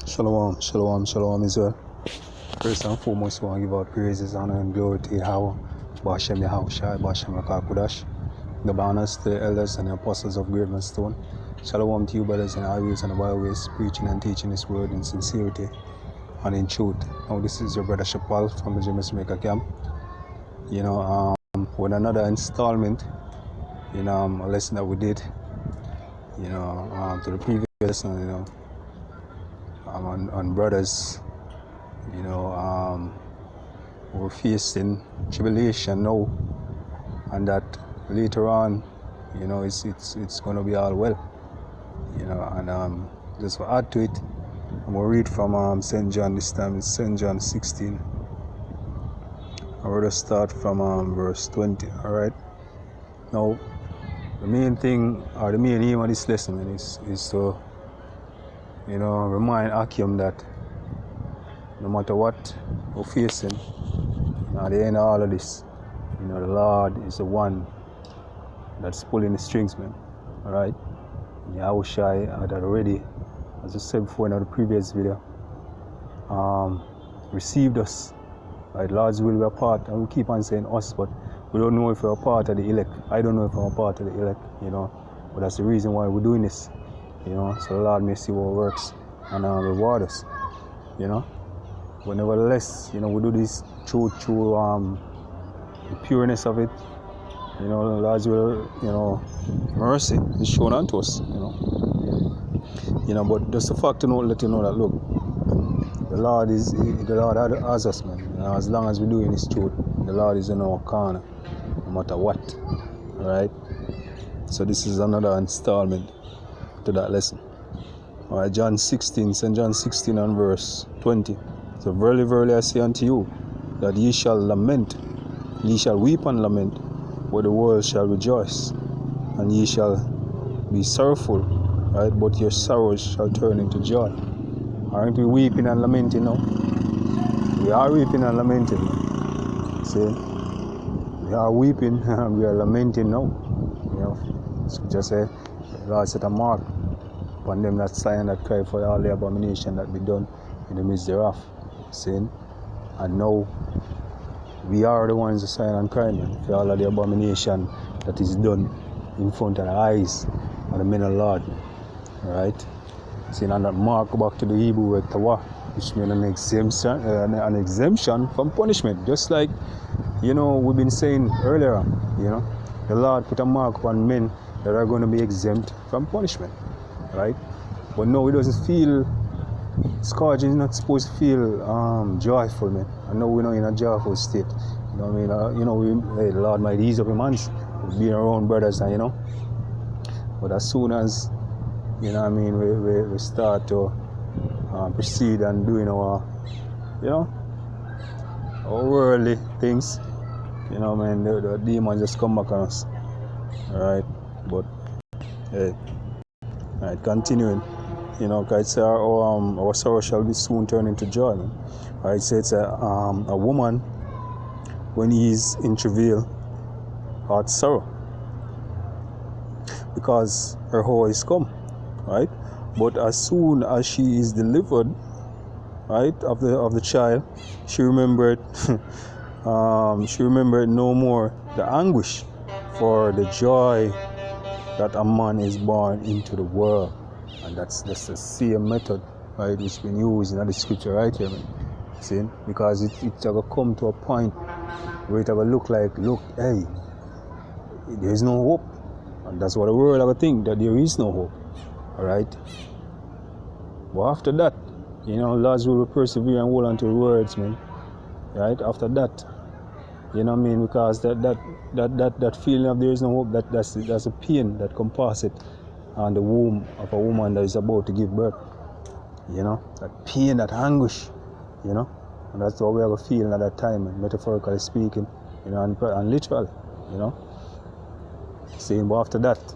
Shalom, shalom, shalom Israel. First and foremost, I want to give out praises, honor, and glory to Yahweh, Bashem Yahushai, Bashem Yakakudash, the banners to the elders and the apostles of Great and Stone. Shalom to you, brothers in the highways and the byways, preaching and teaching His word in sincerity and in truth. Now, this is your brother Shapal from the James Maker Camp. With another installment a lesson that we did, to the previous lesson, on brothers, we're facing tribulation now, and that later on, it's going to be all well, and just to add to it, I'm going to read from St. John this time. It's St. John 16. I'm going to start from verse 20. All right. Now, the main thing, or the main aim of this lesson is to, remind Akim that no matter what we're facing, at the end of all of this, the Lord is the one that's pulling the strings, man. All right. Yahushai had already, as I said before in the previous video, received us. Right, Lord's will be a part, and we keep on saying us, but we don't know if we're a part of the elect. I don't know if I'm a part of the elect, but that's the reason why we're doing this, so the Lord may see what works and reward us, But nevertheless, we do this through the pureness of it, the Lord's will, mercy is shown unto us, but just the fact to let you know that, look, the Lord has us, man. As long as we're doing His truth, the Lord is in our corner, no matter what. Alright? So this is another installment to that lesson. Alright, John 16, St. John 16 and verse 20. So verily, verily I say unto you, that ye shall lament, ye shall weep and lament, but the world shall rejoice, and ye shall be sorrowful, right? But your sorrows shall turn into joy. Aren't we weeping and lamenting now? We are weeping and lamenting. See? We are weeping and we are lamenting now. Scripture says, the Lord set a mark upon them that sigh and that cry for all the abomination that be done in the midst thereof. See? And now we are the ones that sigh and cry, man, for all of the abomination that is done in front of the eyes of the men of the Lord. Alright? Seeing on that mark back to the Hebrew word tawah, which means an exemption from punishment. Just like, we've been saying earlier, the Lord put a mark on men that are going to be exempt from punishment, right? But no, it doesn't feel, scourging is not supposed to feel joyful, man. I know we're not in a joyful state. Hey, the Lord might ease up his hands with being around brothers, and but as soon as we start to proceed and doing our, our worldly things, the demons just come back on us. Alright, but hey, alright, continuing, because our sorrow shall be soon turned into joy. Alright, so it's a woman, when he is in travail, heart sorrow, because her hour is come. Right, but as soon as she is delivered, right, of the child, she remembered, no more the anguish for the joy that a man is born into the world, and that's the same method, right, which been used in the scripture right here, man. See, because it's gonna come to a point where it's gonna look, hey, there is no hope, and that's what the world ever think, that there is no hope. Alright? But after that, Lord's will persevere and hold on to the words, man. Right? After that, because that feeling of there is no hope, that's a pain that compasses on the womb of a woman that is about to give birth. That pain, that anguish, and that's what we have a feeling at that time, man, metaphorically speaking, and literally, Saying, but after that,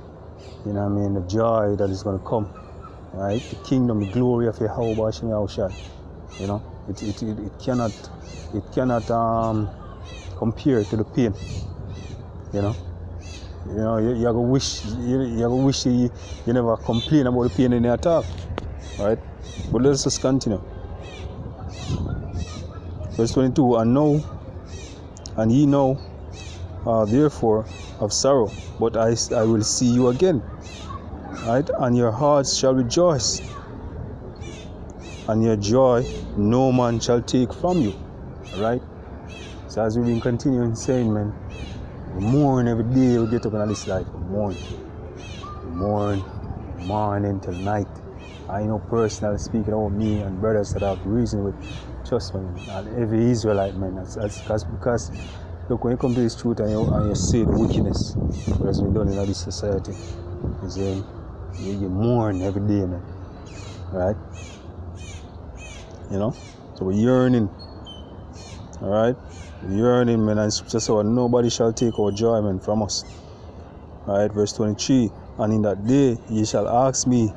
the joy that is going to come, right? The kingdom, the glory of Yahweh Bashem Yahushai, it cannot compare to the pain, you gonna wish you never complain about the pain in your talk, Right? But let's just continue. Verse 22, and ye know, therefore of sorrow, but I will see you again. Right? And your hearts shall rejoice, and your joy no man shall take from you. Right? So as we've been continuing saying, man, we mourn every day we get up in this life. We mourn morning till night. I know personally speaking about me and brothers that I've reasoned with, trust me, and every Israelite, man, because look, when you come to this truth and you see the wickedness that has been done in this society, you mourn every day, man. Right? You know? So we're yearning. Alright? We're yearning, man, and scripture says, nobody shall take our joy, man, from us. Alright, verse 23. And in that day ye shall ask me,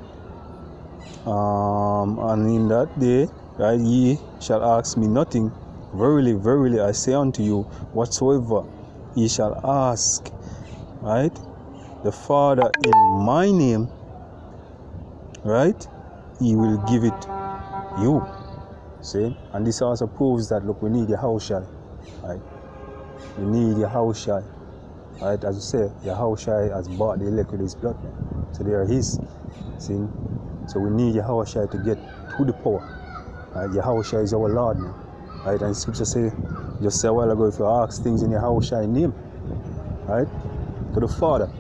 and in that day, right, ye shall ask me nothing. Verily, verily, I say unto you, whatsoever ye shall ask, right, the Father in my name, right, he will give it you. See? And this also proves that, look, we need Yahushua, right? We need Yahushua, right? As you say, Yahushua has bought the elect with his blood, man. So they are his. See? So we need Yahushua to get to the power. Right? Yahushua is our Lord, man. Right? And scripture say, just say a while ago, if you ask things in Yahushua's name, right, to the Father,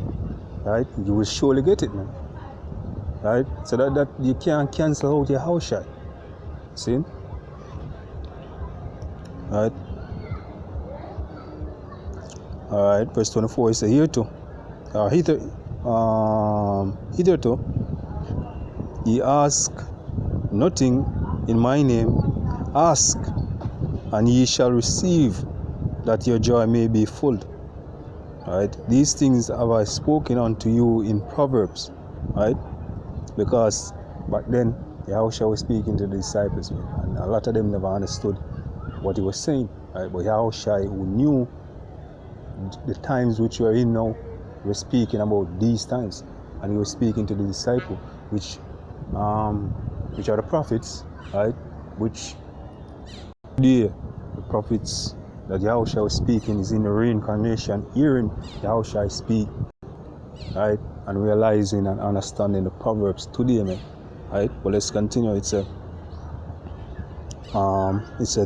right, you will surely get it, man. Right? So that you can't cancel out Yahushua. See? Right? Alright, verse 24 is hitherto, ye ask nothing in my name, ask, and ye shall receive, that your joy may be full. Right? These things have I spoken unto you in Proverbs. Right? Because back then, Yahushua was speaking to the disciples, and a lot of them never understood what he was saying. Right? But Yahushua, who knew the times which we are in now, was speaking about these times, and he was speaking to the disciples, which are the prophets, right? Which the prophets that Yahushua was speaking is in the reincarnation, hearing Yahushua speak, right? And realizing and understanding the Proverbs today, man. Right? But let's continue. It said,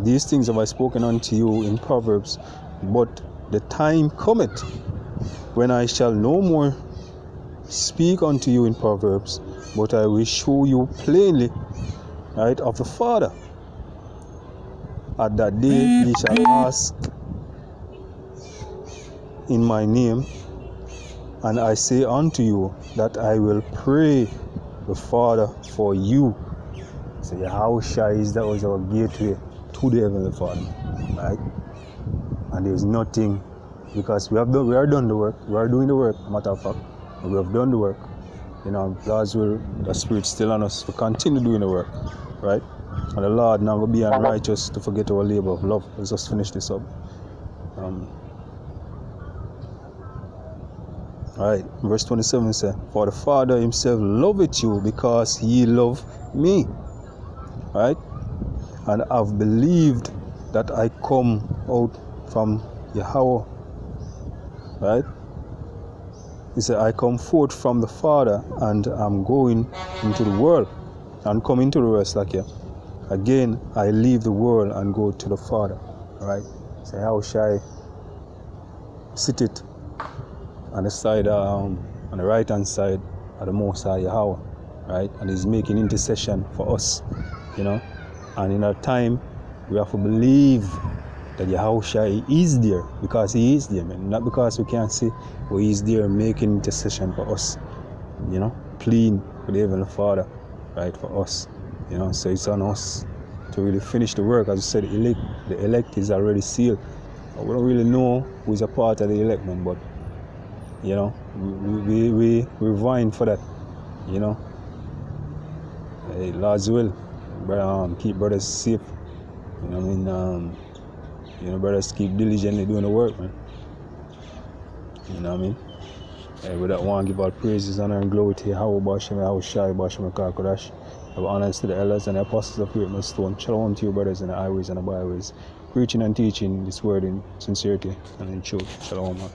these things have I spoken unto you in Proverbs, but the time cometh when I shall no more speak unto you in Proverbs, but I will show you plainly, right, of the Father. At that day ye shall ask in my name, and I say unto you that I will pray the Father for you. So Yahushua is that was our gateway to the Heavenly Father, right? And there's nothing, because we are done the work. We are doing the work, matter of fact. We have done the work. You know, God's will, the Spirit still on us to continue doing the work, right? And the Lord now will be unrighteous to forget our labor of love. Let's just finish this up. Alright, verse 27 says, for the Father himself loveth you, because ye love me, right? And have believed that I come out from Yahweh, right? He said, I come forth from the Father, and I'm going into the world, and come into the rest, like here. Again, I leave the world and go to the Father, right? So how shall I sit it on the side, on the right hand side of the Most High Yahweh, right? And he's making intercession for us, you know. And in our time, we have to believe that Yahushua is there, because he is there, man. Not because we can't see, but he's there making intercession for us, you know, pleading for the Heavenly Father, right, for us, you know. So it's on us to really finish the work. As you said, the elect is already sealed. We don't really know who is a part of the elect, man, but you know, we're vying for that, you know. Hey, Lord's will, keep brothers safe, you know what I mean. You know, brothers keep diligently doing the work, man. You know what I mean? We don't want to give all praises, honor, and glory to Yahweh Bashem, Yahweh Shai Bashem, Kodash. Have honors to the elders and the apostles of Great Stone. Shalom to you, brothers, in the highways and the byways, preaching and teaching this word in sincerity and in truth. Shalom.